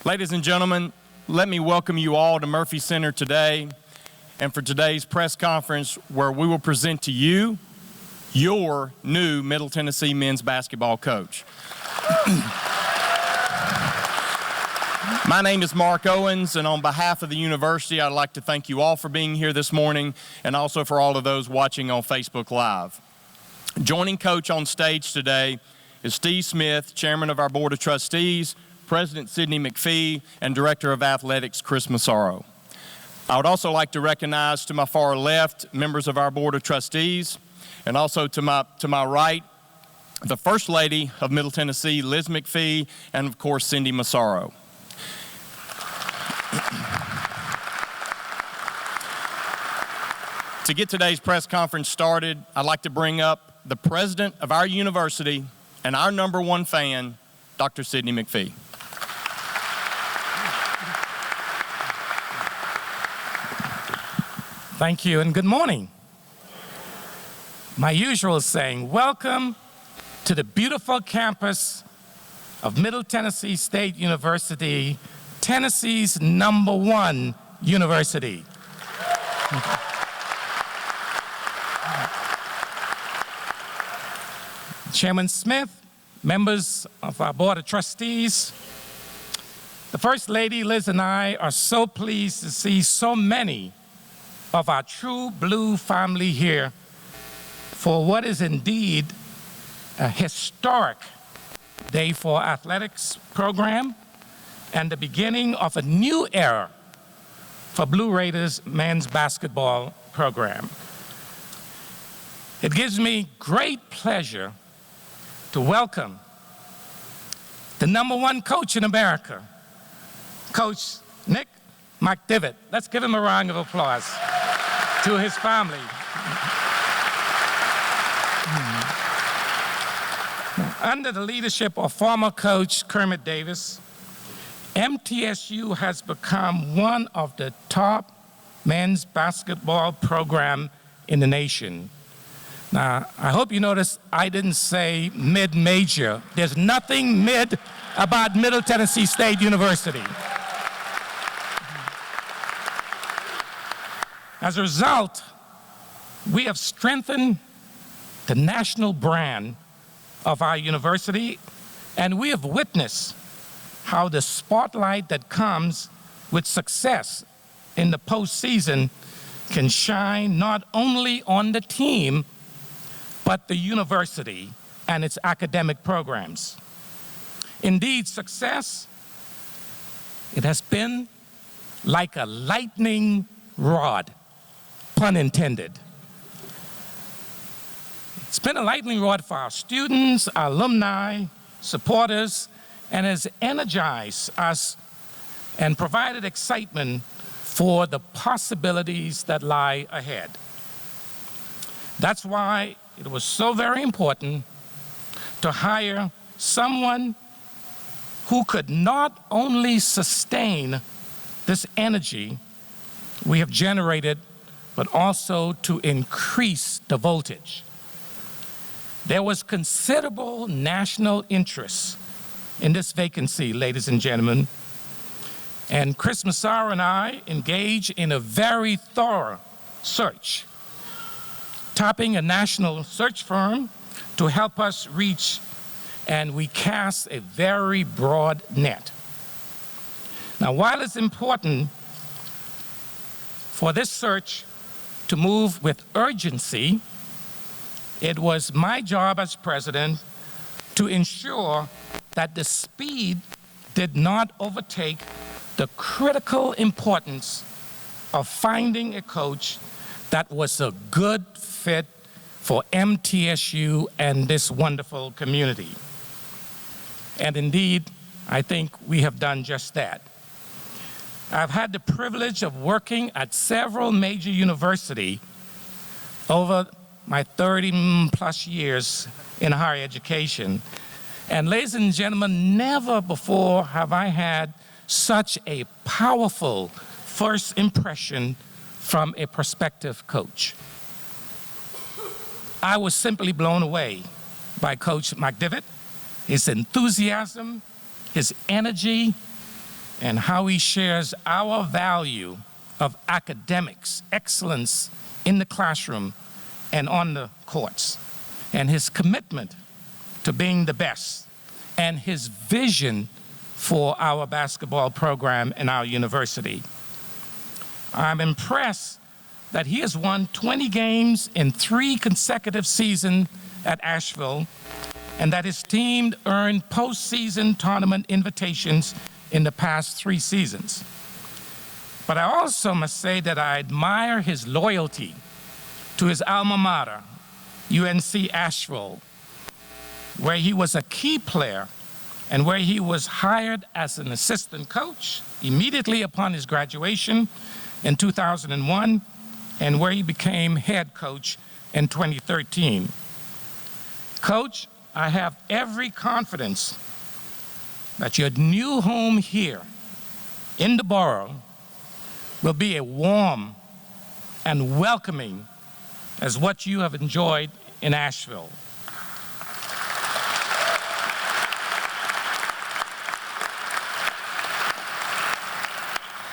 Ladies and gentlemen, let me welcome you all to Murphy Center today and for today's press conference where we will present to you your new Middle Tennessee men's basketball coach. My name is Mark Owens, and on behalf of the university, I'd like to thank you all for being here this morning and also for all of those watching on Facebook Live. Joining Coach on stage today is Steve Smith, Chairman of our Board of Trustees, President Sidney McPhee, and Director of Athletics Chris Massaro. I would also like to recognize to my far left members of our Board of Trustees, and also to my right, the First Lady of Middle Tennessee, Liz McPhee, and of course, Cindy Massaro. To get today's press conference started, I'd like to bring up the president of our university and our #1 fan, Dr. Sidney McPhee. Thank you and good morning. My usual saying, welcome to the beautiful campus of Middle Tennessee State University, Tennessee's #1 university. Chairman Smith, members of our Board of Trustees, the First Lady, Liz, and I are so pleased to see so many of our true blue family here for what is indeed a historic day for our athletics program and the beginning of a new era for Blue Raiders men's basketball program. It gives me great pleasure to welcome the #1 coach in America, Coach Nick McDevitt. Let's give him a round of applause. To his family. Under the leadership of former coach Kermit Davis, MTSU has become one of the top men's basketball program in the nation. Now, I hope you notice I didn't say mid-major. There's nothing mid about Middle Tennessee State University. As a result, we have strengthened the national brand of our university, and we have witnessed how the spotlight that comes with success in the postseason can shine not only on the team, but the university and its academic programs. Indeed, success, it has been like a lightning rod. Pun intended. It's been a lightning rod for our students, our alumni, supporters, and has energized us and provided excitement for the possibilities that lie ahead. That's why it was so very important to hire someone who could not only sustain this energy we have generated, but also to increase the voltage. There was considerable national interest in this vacancy, ladies and gentlemen, and Chris Massaro and I engaged in a very thorough search, tapping a national search firm to help us reach, and we cast a very broad net. Now, while it's important for this search to move with urgency, it was my job as president to ensure that the speed did not overtake the critical importance of finding a coach that was a good fit for MTSU and this wonderful community. And indeed, I think we have done just that. I've had the privilege of working at several major universities over my 30-plus years in higher education. And ladies and gentlemen, never before have I had such a powerful first impression from a prospective coach. I was simply blown away by Coach McDevitt, his enthusiasm, his energy, and how he shares our value of academics, excellence in the classroom and on the courts, and his commitment to being the best, and his vision for our basketball program in our university. I'm impressed that he has won 20 games in 3 consecutive seasons at Asheville, and that his team earned postseason tournament invitations in the past 3 seasons. But I also must say that I admire his loyalty to his alma mater, UNC Asheville, where he was a key player and where he was hired as an assistant coach immediately upon his graduation in 2001, and where he became head coach in 2013. Coach, I have every confidence that your new home here in the borough will be a warm and welcoming as what you have enjoyed in Asheville.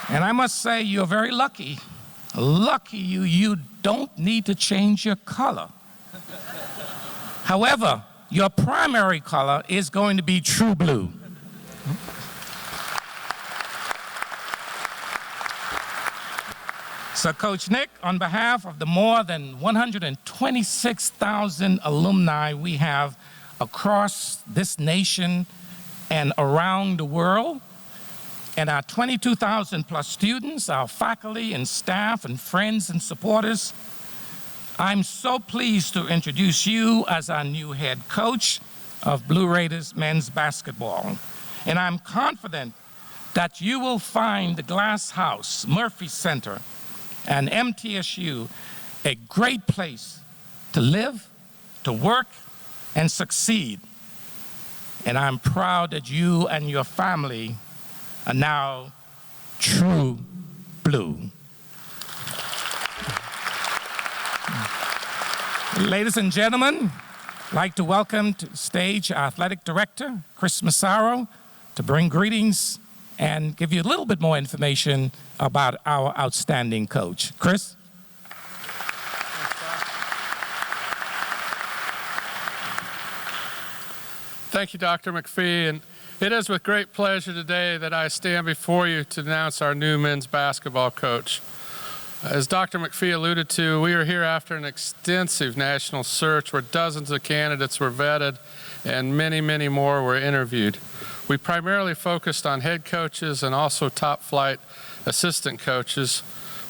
And I must say, you're very lucky. Lucky you don't need to change your color. However, your primary color is going to be true blue. So, Coach Nick, on behalf of the more than 126,000 alumni we have across this nation and around the world, and our 22,000 plus students, our faculty and staff and friends and supporters, I'm so pleased to introduce you as our new head coach of Blue Raiders men's basketball. And I'm confident that you will find the Glass House, Murphy Center, and MTSU a great place to live, to work, and succeed. And I'm proud that you and your family are now true blue. Ladies and gentlemen, I'd like to welcome to the stage our athletic director, Chris Massaro, to bring greetings and give you a little bit more information about our outstanding coach. Chris? Thank you, Dr. McPhee. And it is with great pleasure today that I stand before you to announce our new men's basketball coach. As Dr. McPhee alluded to, we are here after an extensive national search where dozens of candidates were vetted and many, many more were interviewed. We primarily focused on head coaches and also top-flight assistant coaches,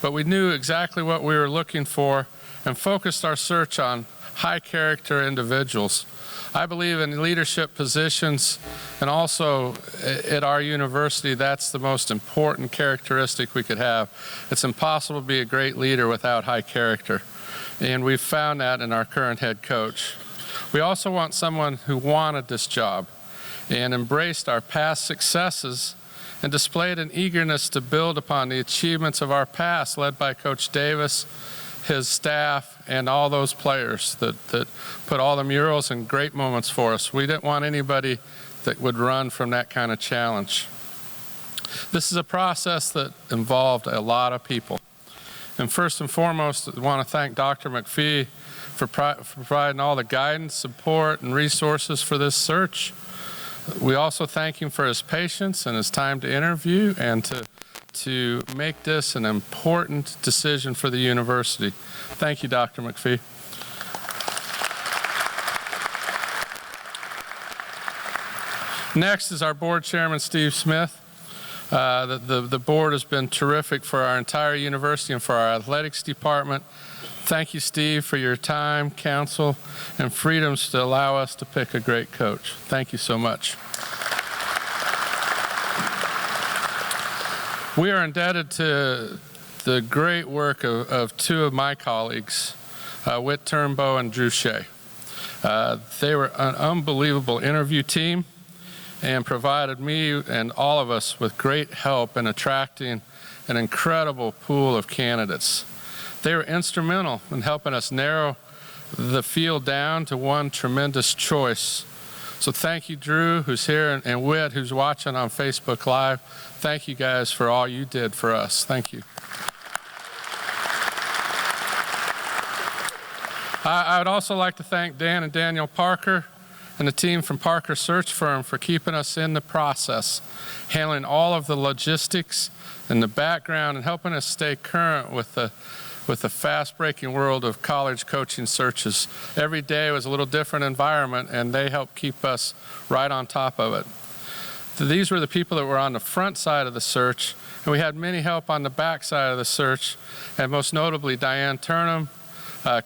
but we knew exactly what we were looking for and focused our search on high-character individuals. I believe in leadership positions, and also at our university, that's the most important characteristic we could have. It's impossible to be a great leader without high character, and we've found that in our current head coach. We also want someone who wanted this job and embraced our past successes and displayed an eagerness to build upon the achievements of our past, led by Coach Davis, his staff, and all those players that put all the murals and great moments for us. We didn't want anybody that would run from that kind of challenge. This is a process that involved a lot of people. And first and foremost, I want to thank Dr. McPhee for providing all the guidance, support, and resources for this search. We also thank him for his patience and his time to interview and to make this an important decision for the university. Thank you, Dr. McPhee. Next is our board chairman, Steve Smith. The board has been terrific for our entire university and for our athletics department. Thank you, Steve, for your time, counsel, and freedoms to allow us to pick a great coach. Thank you so much. We are indebted to the great work of two of my colleagues, Whit Turnbow and Drew Shea. They were an unbelievable interview team and provided me and all of us with great help in attracting an incredible pool of candidates. They were instrumental in helping us narrow the field down to one tremendous choice. So thank you, Drew, who's here, and Whit, who's watching on Facebook Live. Thank you guys for all you did for us. Thank you. I would also like to thank Dan and Daniel Parker and the team from Parker Search Firm for keeping us in the process, handling all of the logistics and the background and helping us stay current with the fast-breaking world of college coaching searches. Every day was a little different environment, and they helped keep us right on top of it. These were the people that were on the front side of the search, and we had many help on the back side of the search, and most notably Diane Turnham,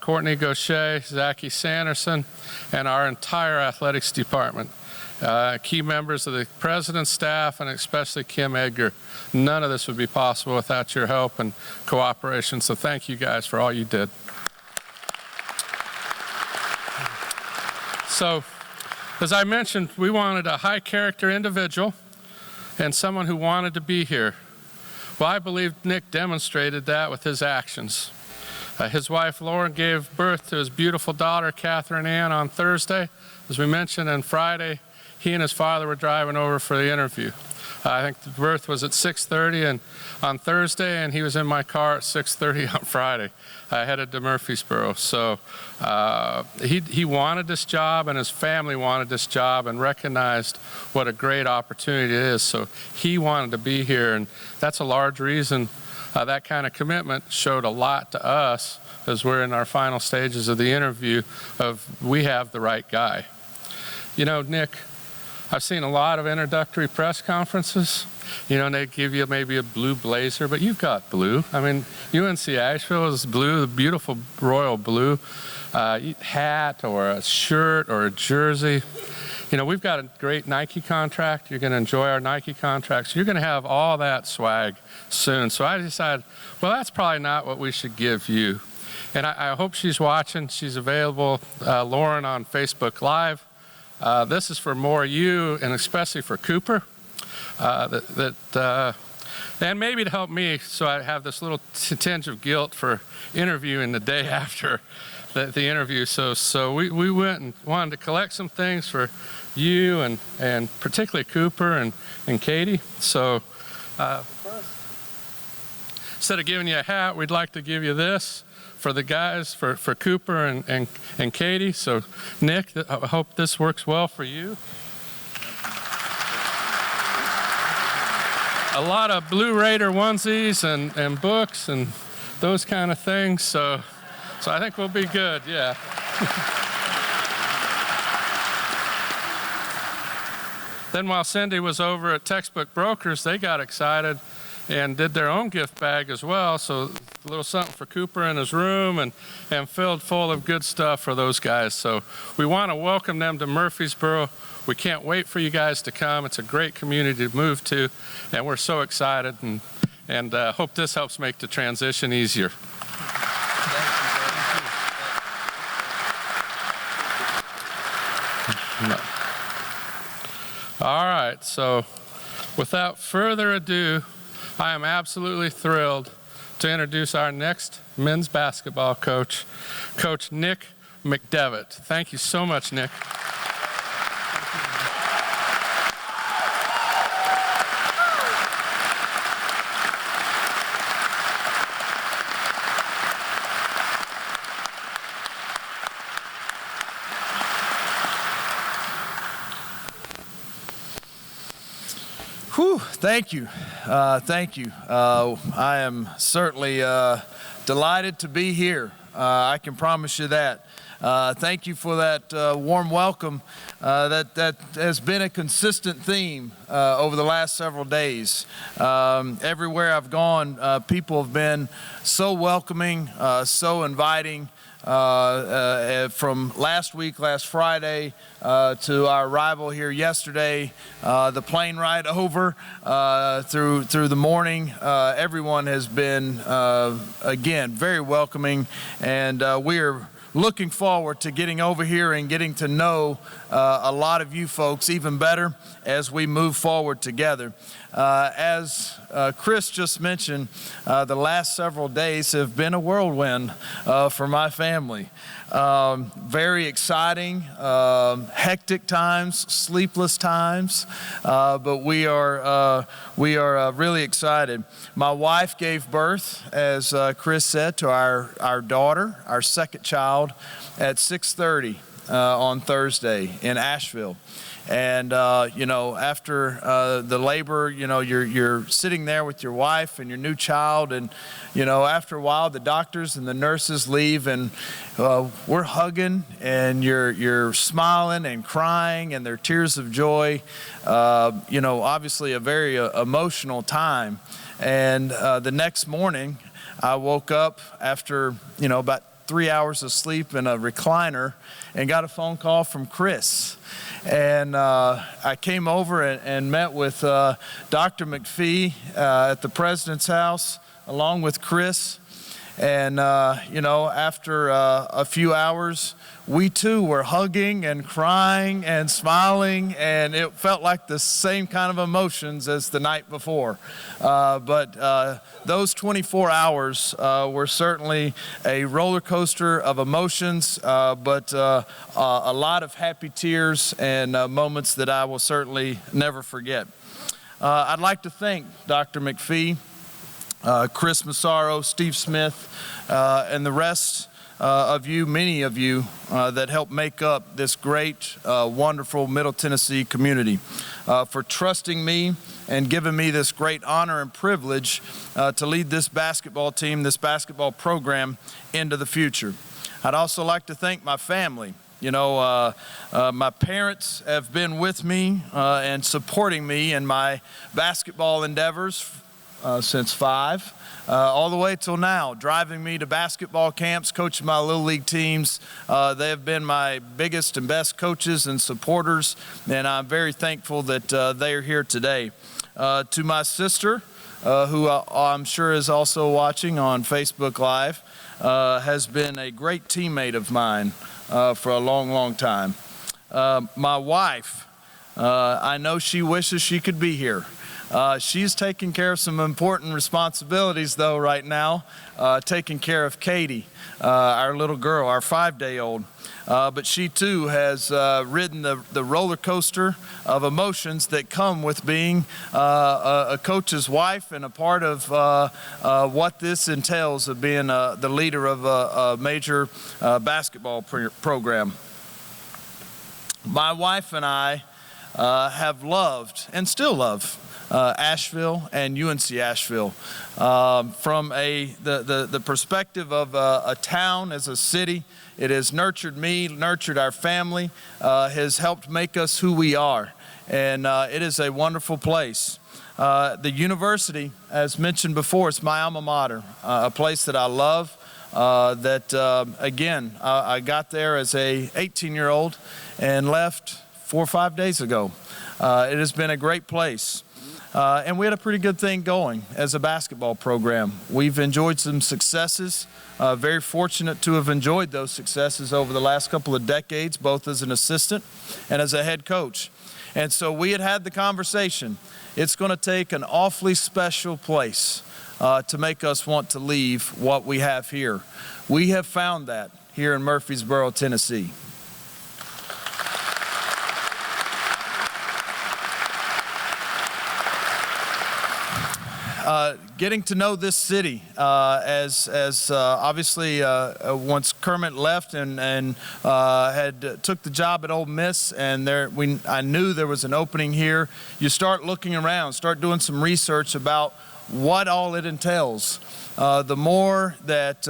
Courtney Gaucher, Zachy Sanderson, and our entire athletics department. Key members of the president's staff, and especially Kim Edgar. None of this would be possible without your help and cooperation, so thank you guys for all you did. So, as I mentioned, we wanted a high-character individual and someone who wanted to be here. Well, I believe Nick demonstrated that with his actions. His wife, Lauren, gave birth to his beautiful daughter, Catherine Ann, on Thursday. As we mentioned, on Friday, he and his father were driving over for the interview. I think the birth was at 6:30 and on Thursday, and he was in my car at 6:30 on Friday. I headed to Murfreesboro. So he wanted this job, and his family wanted this job, and recognized what a great opportunity it is. So he wanted to be here, and that's a large reason. That kind of commitment showed a lot to us as we're in our final stages of the interview of we have the right guy. You know, Nick, I've seen a lot of introductory press conferences, you know, and they give you maybe a blue blazer, but you've got blue. I mean, UNC Asheville is blue, the beautiful royal blue hat or a shirt or a jersey. You know, we've got a great Nike contract. You're going to enjoy our Nike contracts. You're going to have all that swag soon. So I decided, well, that's probably not what we should give you. And I hope she's watching. She's available, Lauren, on Facebook Live. This is for more you, and especially for Cooper. And maybe to help me, so I have this little tinge of guilt for interviewing the day after the interview. So we went and wanted to collect some things for you and particularly Cooper and Katie. So instead of giving you a hat, we'd like to give you this for the guys, for Cooper and Katie. So Nick, I hope this works well for you. A lot of Blue Raider onesies and books and those kind of things. So I think we'll be good, yeah. Then while Cindy was over at Textbook Brokers, they got excited and did their own gift bag as well. So a little something for Cooper in his room and filled full of good stuff for those guys. So we want to welcome them to Murfreesboro. We can't wait for you guys to come. It's a great community to move to, and we're so excited and hope this helps make the transition easier. All right, so without further ado, I am absolutely thrilled to introduce our next men's basketball coach, Coach Nick McDevitt. Thank you so much, Nick. Thank you. Thank you. I am certainly delighted to be here. I can promise you that. Thank you for that warm welcome. That has been a consistent theme over the last several days. Everywhere I've gone, people have been so welcoming, so inviting. From last week, last Friday, to our arrival here yesterday, the plane ride over, through the morning, everyone has been, again, very welcoming, and we are looking forward to getting over here and getting to know a lot of you folks even better as we move forward together. As Chris just mentioned, the last several days have been a whirlwind for my family. Very exciting, hectic times, sleepless times, but we are really excited. My wife gave birth, as Chris said, to our daughter, our second child, at 6:30 on Thursday in Asheville. And, after the labor, you're sitting there with your wife and your new child. And, after a while, the doctors and the nurses leave, and we're hugging, and you're smiling and crying, and they're tears of joy. Obviously a very emotional time. And the next morning, I woke up after, about 3 hours of sleep in a recliner and got a phone call from Chris. And I came over and met with Dr. McPhee at the president's house along with Chris. And, after a few hours, we too were hugging and crying and smiling, and it felt like the same kind of emotions as the night before. But those 24 hours were certainly a roller coaster of emotions, but a lot of happy tears and moments that I will certainly never forget. I'd like to thank Dr. McPhee, Chris Massaro, Steve Smith, and the rest of you, many of you, that helped make up this great, wonderful Middle Tennessee community, for trusting me and giving me this great honor and privilege to lead this basketball team, this basketball program into the future. I'd also like to thank my family. My parents have been with me and supporting me in my basketball endeavors since 5. All the way till now, driving me to basketball camps, coaching my little league teams. They have been my biggest and best coaches and supporters, and I'm very thankful that they are here today. To my sister, who I'm sure is also watching on Facebook Live, has been a great teammate of mine for a long, long time. My wife, I know she wishes she could be here. She's taking care of some important responsibilities, though, right now, taking care of Katie, our little girl, our 5-day-old. But she, too, has ridden the roller coaster of emotions that come with being a coach's wife and a part of what this entails of being the leader of a major basketball program. My wife and I have loved and still love Asheville and UNC Asheville from the perspective of a town as a city. It has nurtured me, nurtured our family, has helped make us who we are, and it is a wonderful place. The university, as mentioned before, it's my alma mater, a place that I love. Again, I got there as a 18-year-old and left 4 or 5 days ago. It has been a great place. And we had a pretty good thing going as a basketball program. We've enjoyed some successes, very fortunate to have enjoyed those successes over the last couple of decades, both as an assistant and as a head coach. And so we had the conversation. It's going to take an awfully special place to make us want to leave what we have here. We have found that here in Murfreesboro, Tennessee. Getting to know this city as obviously once Kermit left and had took the job at Ole Miss, and I knew there was an opening here. You start looking around, start doing some research about what all it entails. The more that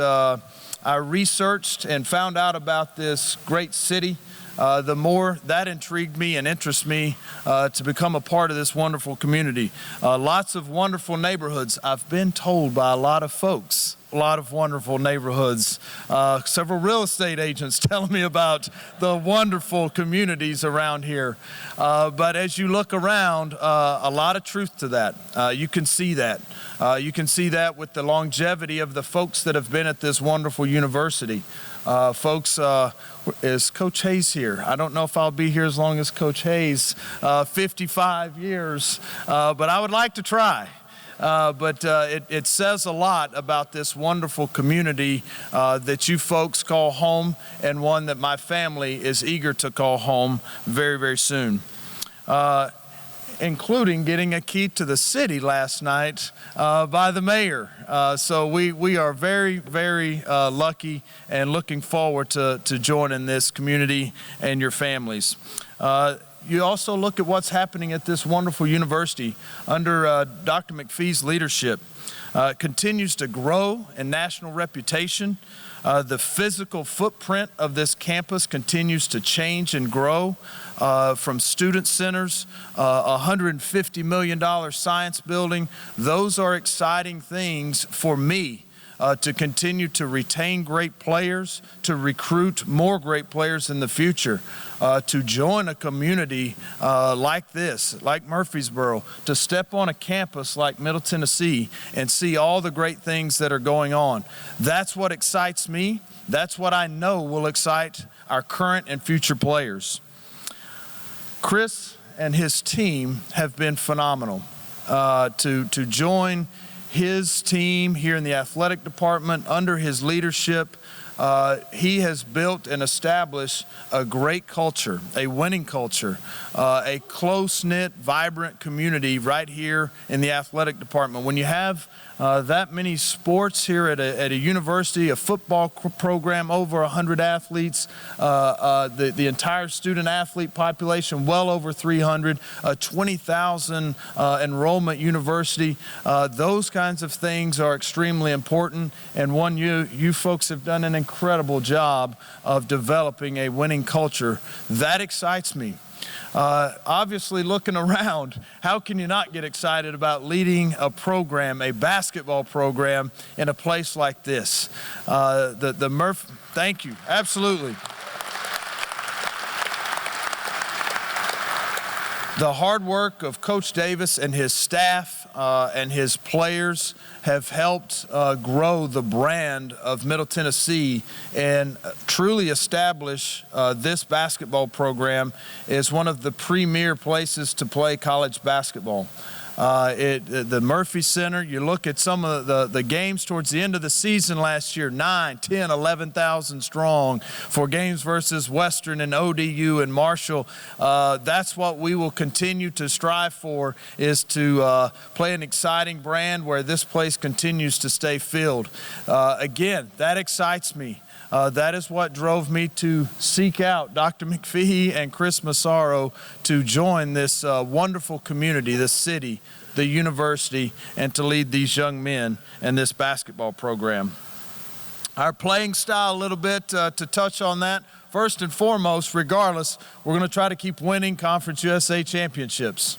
I researched and found out about this great city, the more that intrigued me and interests me to become a part of this wonderful community. Lots of wonderful neighborhoods. I've been told by a lot of folks, a lot of wonderful neighborhoods. Several real estate agents telling me about the wonderful communities around here. But as you look around, a lot of truth to that. You can see that. You can see that with the longevity of the folks that have been at this wonderful university. Folks, is Coach Hayes here? I don't know if I'll be here as long as Coach Hayes, 55 years, but I would like to try. But it says a lot about this wonderful community that you folks call home, and one that my family is eager to call home very, very soon. Including getting a key to the city last night by the mayor. So we are very, very lucky and looking forward to joining this community and your families. You also look at what's happening at this wonderful university under Dr. McPhee's leadership. Continues to grow in national reputation. The physical footprint of this campus continues to change and grow from student centers, $150 million science building. Those are exciting things for me to continue to retain great players, to recruit more great players in the future, to join a community like this, like Murfreesboro, to step on a campus like Middle Tennessee and see all the great things that are going on. That's what excites me. That's what I know will excite our current and future players. Chris and his team have been phenomenal. To join his team here in the athletic department under his leadership, he has built and established a great culture, a winning culture, a close-knit, vibrant community right here in the athletic department. When you have that many sports here at a university, a football program, over 100 athletes, the entire student athlete population, well over 300, 20,000 enrollment university, those kinds of things are extremely important, and one, you folks have done an incredible job of developing a winning culture. That excites me. Obviously, looking around, how can you not get excited about leading a program, a basketball program, in a place like this? Thank you, absolutely. The hard work of Coach Davis and his staff and his players have helped grow the brand of Middle Tennessee and truly establish this basketball program as one of the premier places to play college basketball. The Murphy Center, you look at some of the games towards the end of the season last year, 9, 10, 11,000 strong for games versus Western and ODU and Marshall. That's what we will continue to strive for, is to play an exciting brand where this place continues to stay filled. Again, that excites me. That is what drove me to seek out Dr. McPhee and Chris Massaro to join this wonderful community, this city, the university, and to lead these young men in this basketball program. Our playing style a little bit, to touch on that. First and foremost, regardless, we're going to try to keep winning Conference USA championships.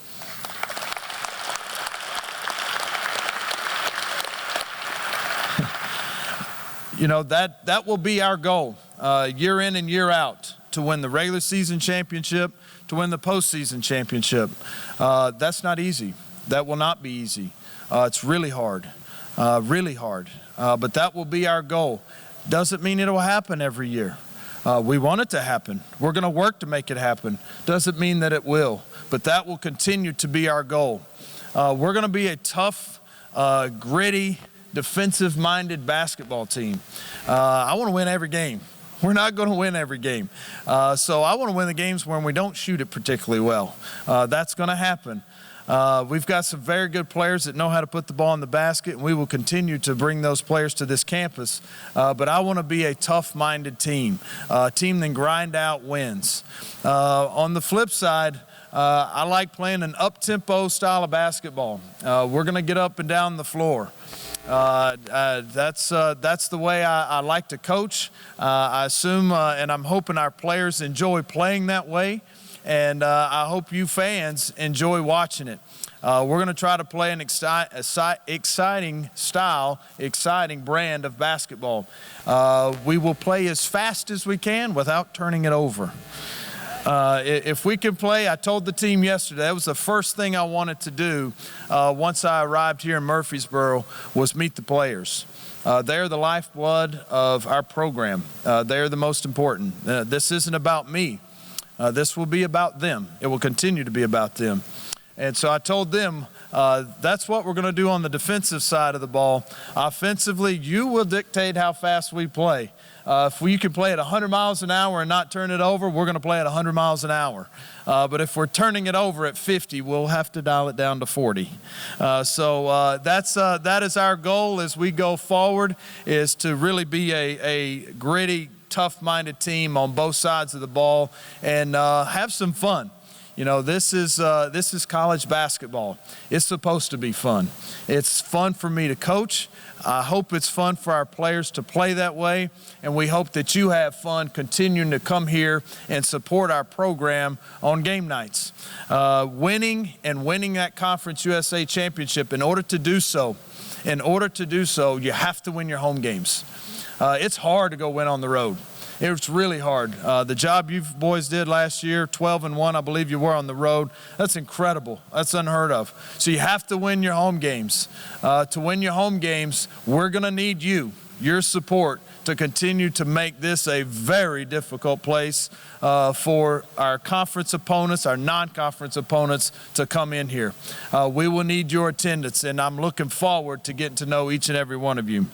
You know, that will be our goal, year in and year out, to win the regular season championship, to win the postseason championship. That's not easy. That will not be easy. It's really hard, but that will be our goal. Doesn't mean it will happen every year. We want it to happen. We're going to work to make it happen. Doesn't mean that it will, but that will continue to be our goal. We're going to be a tough, gritty, defensive-minded basketball team. I want to win every game. We're not going to win every game. So I want to win the games when we don't shoot it particularly well. That's going to happen. We've got some very good players that know how to put the ball in the basket, and we will continue to bring those players to this campus. But I want to be a tough-minded team, a team that grind out wins. On the flip side, I like playing an up-tempo style of basketball. We're going to get up and down the floor. That's the way I like to coach. I assume and I'm hoping our players enjoy playing that way, and I hope you fans enjoy watching it. We're going to try to play an exciting style, exciting brand of basketball. We will play as fast as we can without turning it over. If we can play, I told the team yesterday, that was the first thing I wanted to do once I arrived here in Murfreesboro, was meet the players. They're the lifeblood of our program. They're the most important. This isn't about me. This will be about them. It will continue to be about them. And so I told them, that's what we're going to do on the defensive side of the ball. Offensively, you will dictate how fast we play. If you can play at 100 miles an hour and not turn it over, we're going to play at 100 miles an hour. But if we're turning it over at 50, we'll have to dial it down to 40. That is our goal as we go forward, is to really be a gritty, tough-minded team on both sides of the ball and have some fun. You know, this is college basketball. It's supposed to be fun. It's fun for me to coach. I hope it's fun for our players to play that way, and we hope that you have fun continuing to come here and support our program on game nights. Winning that Conference USA championship, in order to do so, you have to win your home games. It's hard to go win on the road. It's really hard. The job you boys did last year, 12-1, I believe you were on the road. That's incredible. That's unheard of. So you have to win your home games. To win your home games, we're going to need your support, to continue to make this a very difficult place for our conference opponents, our non-conference opponents, to come in here. We will need your attendance, and I'm looking forward to getting to know each and every one of you.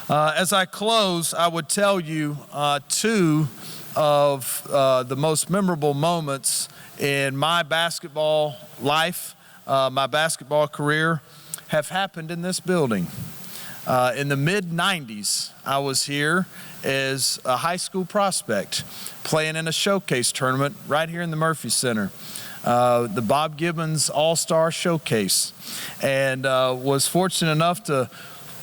As I close, I would tell you two of the most memorable moments in my basketball life, my basketball career, have happened in this building. In the mid-'90s, I was here as a high school prospect, playing in a showcase tournament right here in the Murphy Center. The Bob Gibbons All-Star Showcase, and was fortunate enough to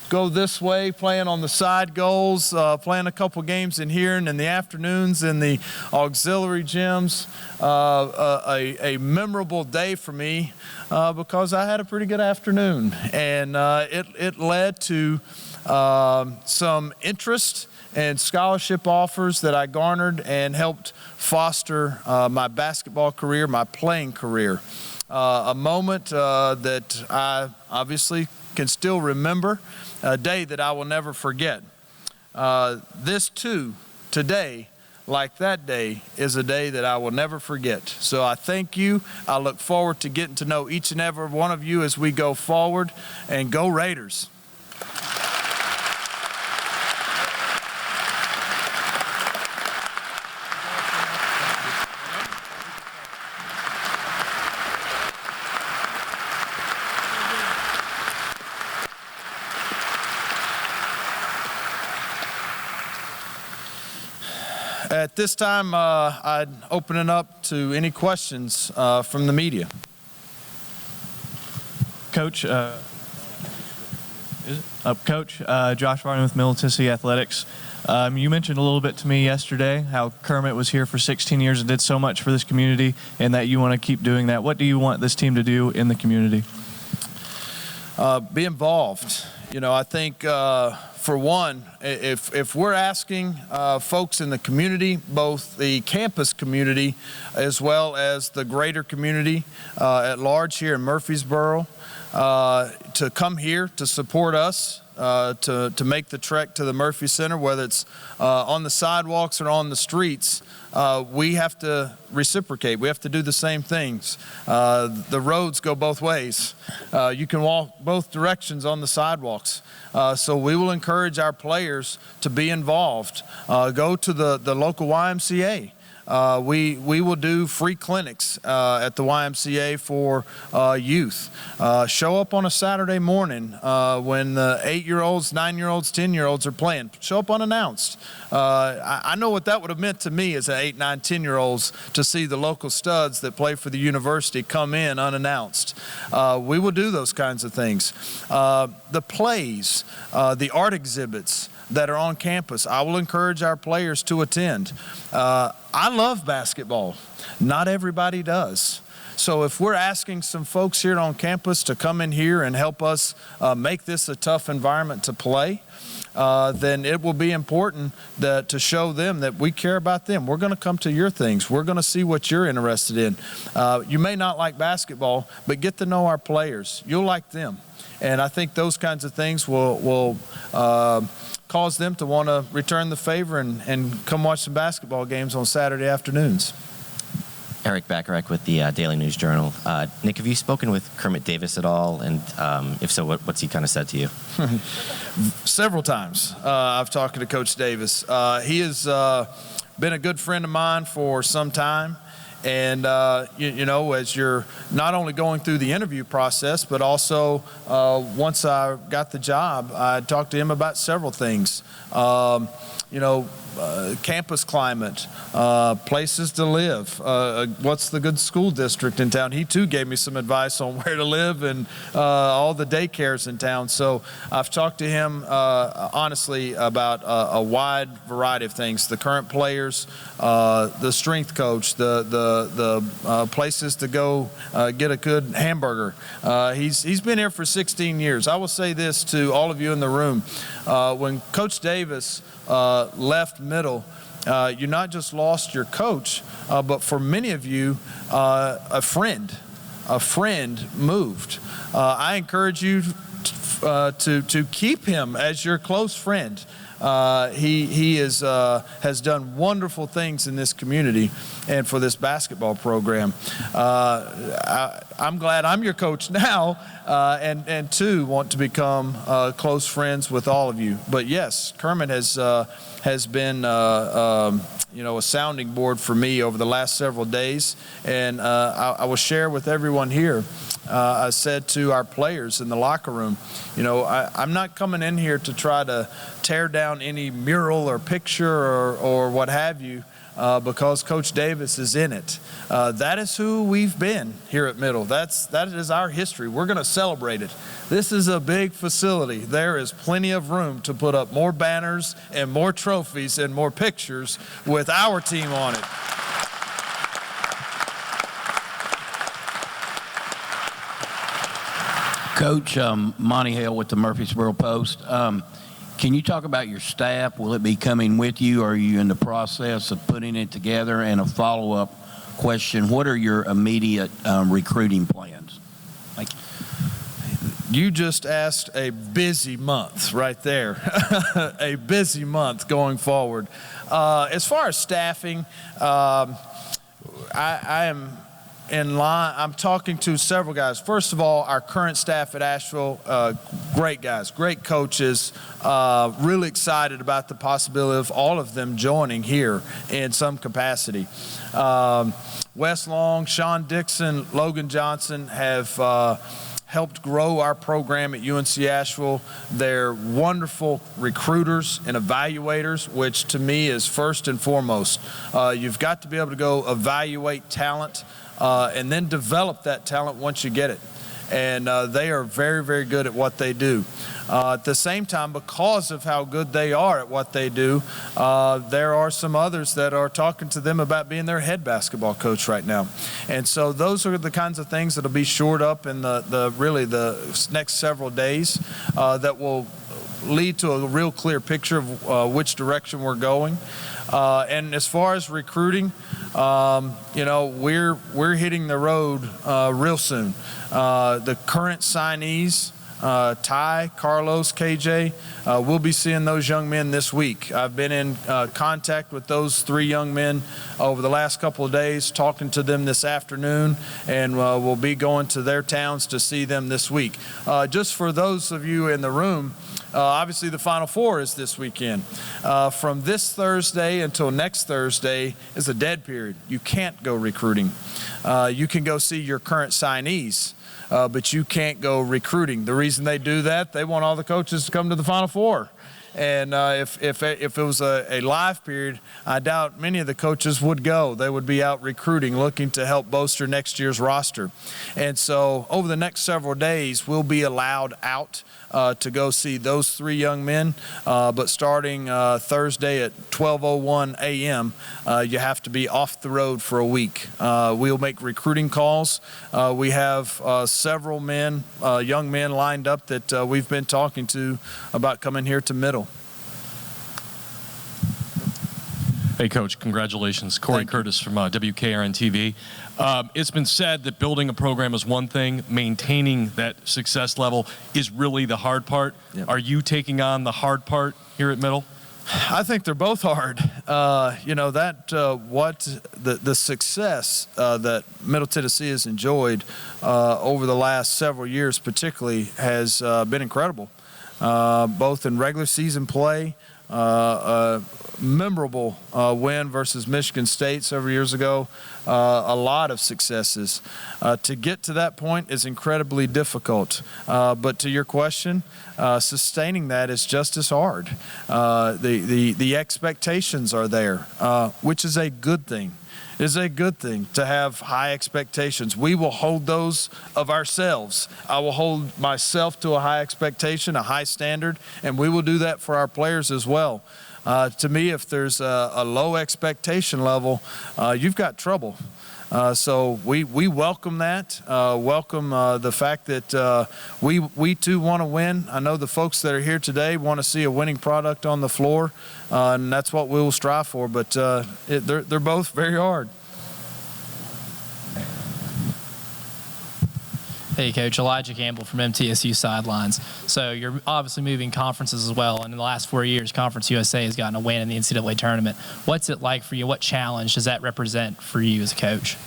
go this way, playing on the side goals, playing a couple games in here, and in the afternoons in the auxiliary gyms. A memorable day for me because I had a pretty good afternoon, and it led to some interest and scholarship offers that I garnered and helped foster my basketball career, my playing career. A moment that I obviously can still remember, a day that I will never forget. This too, today, like that day, is a day that I will never forget. So I thank you. I look forward to getting to know each and every one of you as we go forward, and go Raiders. At this time, I'd open it up to any questions from the media. Coach, Josh Varney with Middle Tennessee Athletics. You mentioned a little bit to me yesterday how Kermit was here for 16 years and did so much for this community, and that you want to keep doing that. What do you want this team to do in the community? Be involved. You know, I think for one, if we're asking folks in the community, both the campus community as well as the greater community at large here in Murfreesboro, to come here to support us, to make the trek to the Murphy Center, whether it's on the sidewalks or on the streets, we have to reciprocate. We have to do the same things. The roads go both ways. You can walk both directions on the sidewalks. So we will encourage our players to be involved. Go to the local YMCA. we will do free clinics at the YMCA for youth. Show up on a Saturday morning when the 8-year-olds, 9-year-olds, 10-year-olds are playing. Show up unannounced. I know what that would have meant to me as an 8, 9, 10-year-olds to see the local studs that play for the university come in unannounced. We will do those kinds of things. The plays, the art exhibits that are on campus, I will encourage our players to attend. I love basketball. Not everybody does. So if we're asking some folks here on campus to come in here and help us make this a tough environment to play, then it will be important to show them that we care about them. We're going to come to your things. We're going to see what you're interested in. You may not like basketball, but get to know our players. You'll like them. And I think those kinds of things will cause them to want to return the favor and come watch some basketball games on Saturday afternoons. Eric Bacharach with the Daily News Journal. Nick, have you spoken with Kermit Davis at all? And if so, what's he kind of said to you? Several times I've talked to Coach Davis. He has been a good friend of mine for some time. And, you know, as you're not only going through the interview process, but also once I got the job, I talked to him about several things. You know, campus climate, places to live, what's the good school district in town. He too gave me some advice on where to live and all the daycares in town. So I've talked to him honestly about a wide variety of things: the current players, the strength coach, the places to go get a good hamburger. He's been here for 16 years. I will say this to all of you in the room: when Coach Davis left middle, you not just lost your coach, but for many of you, a friend moved. I encourage you to keep him as your close friend. He has done wonderful things in this community and for this basketball program. I'm glad I'm your coach now, and too want to become close friends with all of you. But yes, Kermit has been you know, a sounding board for me over the last several days, and I will share with everyone here. I said to our players in the locker room, you know, I'm not coming in here to try to tear down any mural or picture or what have you, because Coach Davis is in it. That is who we've been here at Middle. That is our history. We're going to celebrate it. This is a big facility. There is plenty of room to put up more banners and more trophies and more pictures with our team on it. Coach, Monty Hale with the Murfreesboro Post. Can you talk about your staff? Will it be coming with you? Or are you in the process of putting it together? And a follow-up question, what are your immediate recruiting plans? Thank you. You just asked a busy month right there. A busy month going forward. As far as staffing, I am in line. I'm talking to several guys. First of all, our current staff at Asheville, great guys, great coaches, really excited about the possibility of all of them joining here in some capacity. Wes Long, Sean Dixon, Logan Johnson have helped grow our program at UNC Asheville. They're wonderful recruiters and evaluators, which to me is first and foremost. You've got to be able to go evaluate talent and then develop that talent once you get it. And they are very, very good at what they do. At the same time, because of how good they are at what they do, there are some others that are talking to them about being their head basketball coach right now. And so those are the kinds of things that will be shored up in the next several days that will lead to a real clear picture of which direction we're going. And as far as recruiting, you know, we're hitting the road real soon. The current signees, Ty, Carlos, KJ, we'll be seeing those young men this week. I've been in contact with those 3 young men over the last couple of days, talking to them this afternoon, and we'll be going to their towns to see them this week. Just for those of you in the room, Obviously, the Final Four is this weekend. From this Thursday until next Thursday is a dead period. You can't go recruiting. You can go see your current signees, but you can't go recruiting. The reason they do that, they want all the coaches to come to the Final Four. And if it was a live period, I doubt many of the coaches would go. They would be out recruiting, looking to help bolster next year's roster. And so over the next several days, we'll be allowed out to go see those 3 young men. But starting Thursday at 12:01 a.m., you have to be off the road for a week. We'll make recruiting calls. We have several men, young men lined up that we've been talking to about coming here to Middle. Hey, Coach, congratulations. Corey Curtis from WKRN-TV. It's been said that building a program is one thing, maintaining that success level is really the hard part. Yep. Are you taking on the hard part here at Middle? I think they're both hard. The success that Middle Tennessee has enjoyed over the last several years particularly has been incredible, both in regular season play, memorable win versus Michigan State several years ago, a lot of successes. To get to that point is incredibly difficult. But to your question, sustaining that is just as hard. The expectations are there, which is a good thing. It is a good thing to have high expectations. We will hold those of ourselves. I will hold myself to a high expectation, a high standard, and we will do that for our players as well. To me, if there's a low expectation level, you've got trouble. So we welcome that, welcome the fact that we too want to win. I know the folks that are here today want to see a winning product on the floor, and that's what we will strive for, but they're both very hard. Hey, Coach. Elijah Campbell from MTSU Sidelines. So you're obviously moving conferences as well, and in the last 4 years, Conference USA has gotten a win in the NCAA tournament. What's it like for you? What challenge does that represent for you as a coach?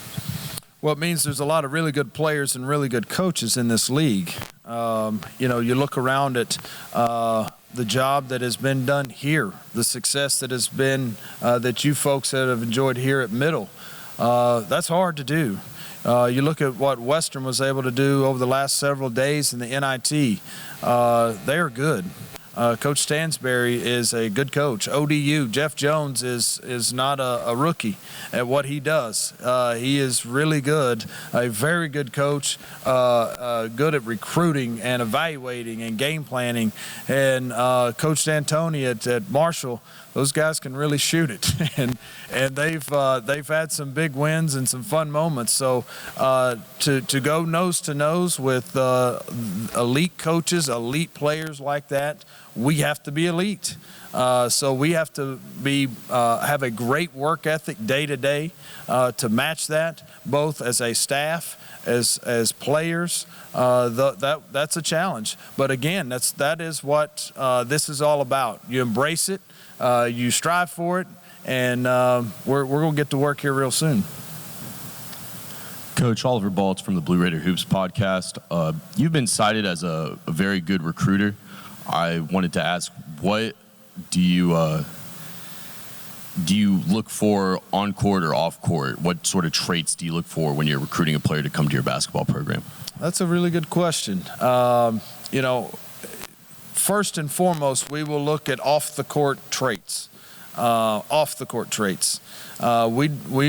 Well, it means there's a lot of really good players and really good coaches in this league. You look around at the job that has been done here, the success that has been that you folks that have enjoyed here at Middle. That's hard to do. You look at what Western was able to do over the last several days in the NIT. They are good. Coach Stansberry is a good coach. ODU, Jeff Jones is not a rookie at what he does. He is really good, a very good coach, good at recruiting and evaluating and game planning. And Coach D'Antoni at Marshall, those guys can really shoot it, and they've had some big wins and some fun moments. So to go nose to nose with elite coaches, elite players like that, we have to be elite. So we have to have a great work ethic day to day to match that, both as a staff, as players. That's a challenge. But again, that is what this is all about. You embrace it. You strive for it, and we're going to get to work here real soon. Coach, Oliver Baltz from the Blue Raider Hoops podcast. You've been cited as a very good recruiter. I wanted to ask, what do you look for on court or off court? What sort of traits do you look for when you're recruiting a player to come to your basketball program? That's a really good question. First and foremost, we will look at off-the-court traits. We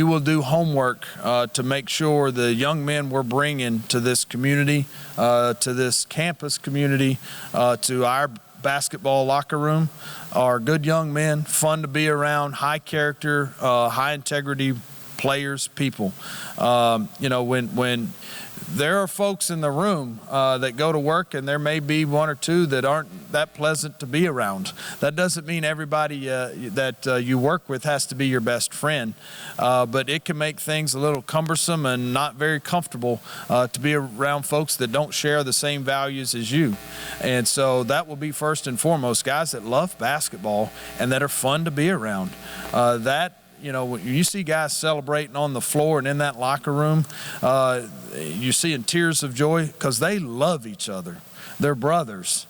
will do homework to make sure the young men we're bringing to this community, to this campus community, to our basketball locker room are good young men, fun to be around, high character, high integrity players, people. When there are folks in the room that go to work, and there may be one or two that aren't that pleasant to be around. That doesn't mean everybody that you work with has to be your best friend, but it can make things a little cumbersome and not very comfortable to be around folks that don't share the same values as you. And so that will be first and foremost, guys that love basketball and that are fun to be around. When you see guys celebrating on the floor and in that locker room, you see in tears of joy because they love each other. They're brothers.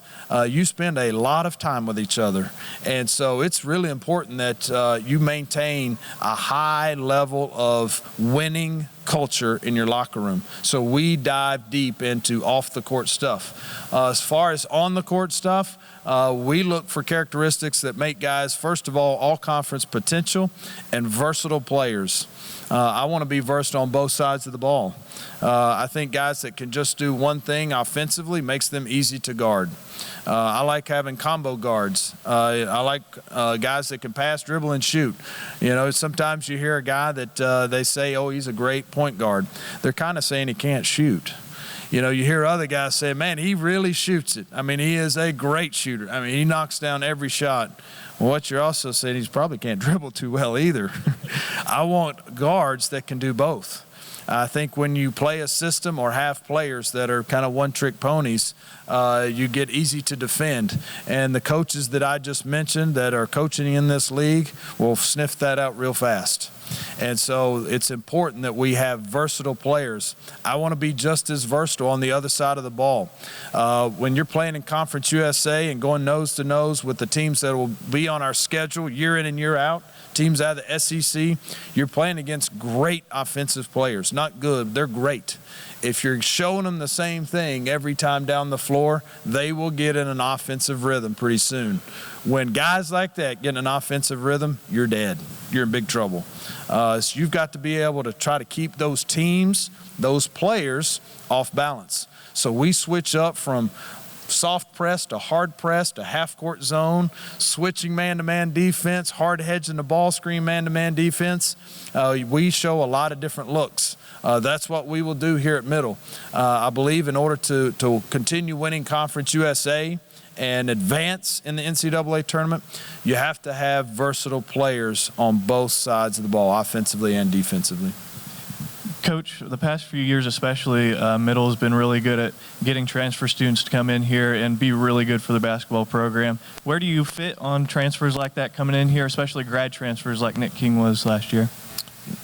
you spend a lot of time with each other. And so it's really important that you maintain a high level of winning culture in your locker room. So we dive deep into off-the-court stuff. As far as on-the-court stuff, we look for characteristics that make guys, first of all conference potential and versatile players. I want to be versatile on both sides of the ball. I think guys that can just do one thing offensively makes them easy to guard. I like having combo guards. I like guys that can pass, dribble, and shoot. You know, sometimes you hear a guy that they say, oh, he's a great point guard. They're kind of saying he can't shoot. You know, you hear other guys say, man, he really shoots it. I mean, he is a great shooter. I mean, he knocks down every shot. Well, what you're also saying, he probably can't dribble too well either. I want guards that can do both. I think when you play a system or have players that are kind of one-trick ponies, you get easy to defend. And the coaches that I just mentioned that are coaching in this league will sniff that out real fast. And so it's important that we have versatile players. I want to be just as versatile on the other side of the ball. When you're playing in Conference USA and going nose-to-nose with the teams that will be on our schedule year in and year out, teams out of the SEC, you're playing against great offensive players. Not good, they're great. If you're showing them the same thing every time down the floor, they will get in an offensive rhythm pretty soon. When guys like that get in an offensive rhythm, you're dead. You're in big trouble. So you've got to be able to try to keep those teams, those players, off balance. So we switch up from soft press to hard press to half-court zone, switching man-to-man defense, hard hedging the ball screen man-to-man defense. We show a lot of different looks. That's what we will do here at Middle. I believe in order to continue winning Conference USA and advance in the NCAA tournament, you have to have versatile players on both sides of the ball, offensively and defensively. Coach, the past few years especially, Middle has been really good at getting transfer students to come in here and be really good for the basketball program. Where do you fit on transfers like that coming in here, especially grad transfers like Nick King was last year?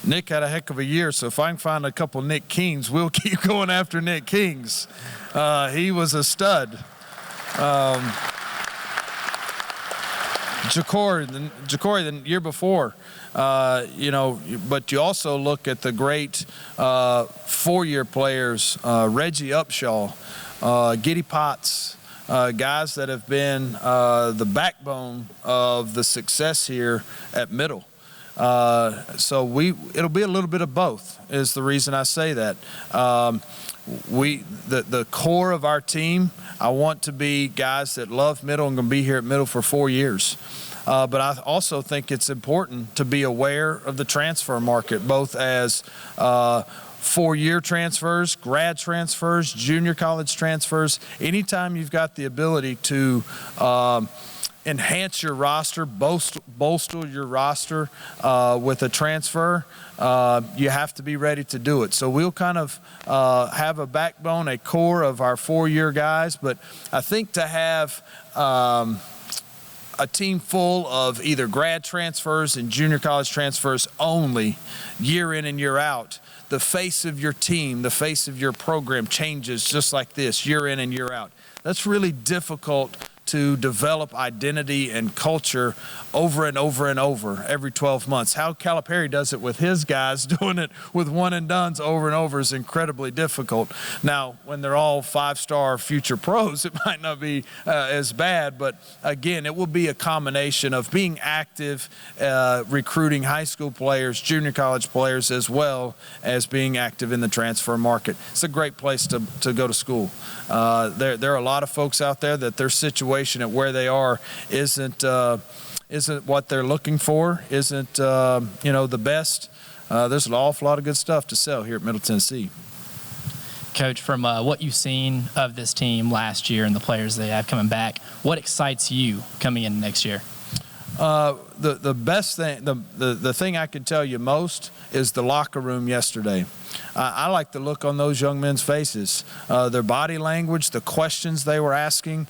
Nick had a heck of a year, so if I can find a couple Nick Kings, we'll keep going after Nick Kings. He was a stud. Jacory the year before, but you also look at the great four-year players, Reggie Upshaw, Giddy Potts, guys that have been the backbone of the success here at Middle. So it'll be a little bit of both is the reason I say that. The core of our team, I want to be guys that love Middle and going to be here at Middle for 4 years. But I also think it's important to be aware of the transfer market, both as four-year transfers, grad transfers, junior college transfers. Anytime you've got the ability to enhance your roster, bolster your roster with a transfer, you have to be ready to do it. So we'll kind of have a backbone, a core of our four-year guys, but I think to have a team full of either grad transfers and junior college transfers only year in and year out, the face of your team, the face of your program changes just like this year in and year out. That's really difficult to develop identity and culture over and over and over every 12 months. How Calipari does it with his guys, doing it with one and dones over and over is incredibly difficult. Now, when they're all five-star future pros, it might not be as bad, but again, it will be a combination of being active, recruiting high school players, junior college players, as well as being active in the transfer market. It's a great place to go to school. There are a lot of folks out there that their situation at where they are isn't what they're looking for, isn't the best. There's an awful lot of good stuff to sell here at Middle Tennessee. Coach, from what you've seen of this team last year and the players they have coming back, what excites you coming in next year? The best thing, the thing I can tell you most is the locker room yesterday. I like the look on those young men's faces, their body language, the questions they were asking.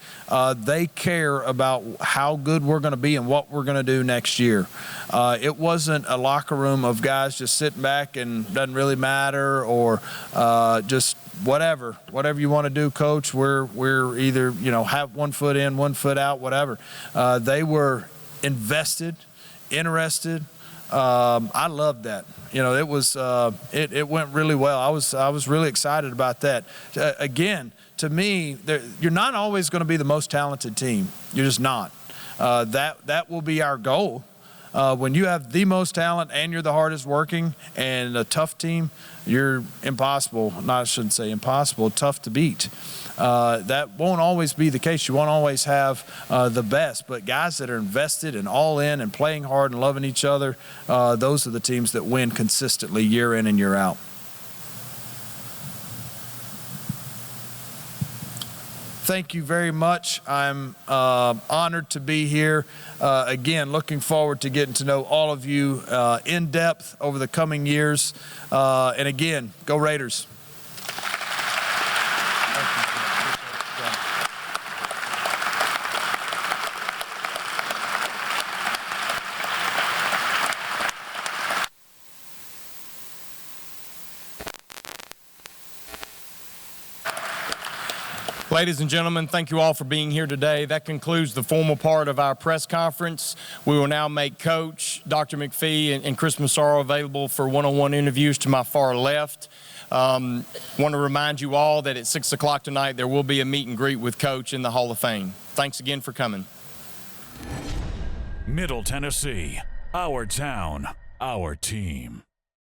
They care about how good we're going to be and what we're going to do next year. It wasn't a locker room of guys just sitting back and doesn't really matter, or just whatever you want to do, coach. We're either, have one foot in, one foot out, whatever. They were invested, interested. I loved that. It was it went really well. I was really excited about that. Again, to me, you're not always going to be the most talented team. You're just not. That will be our goal. When you have the most talent and you're the hardest working and a tough team, you're impossible. No, I shouldn't say impossible. Tough to beat. That won't always be the case. You won't always have the best, but guys that are invested and all in and playing hard and loving each other, those are the teams that win consistently year in and year out. Thank you very much. I'm honored to be here. Again, looking forward to getting to know all of you in depth over the coming years. And again, go Raiders. Ladies and gentlemen, thank you all for being here today. That concludes the formal part of our press conference. We will now make Coach, Dr. McPhee, and Chris Massaro available for one-on-one interviews to my far left. Want to remind you all that at 6 o'clock tonight there will be a meet and greet with Coach in the Hall of Fame. Thanks again for coming. Middle Tennessee, our town, our team.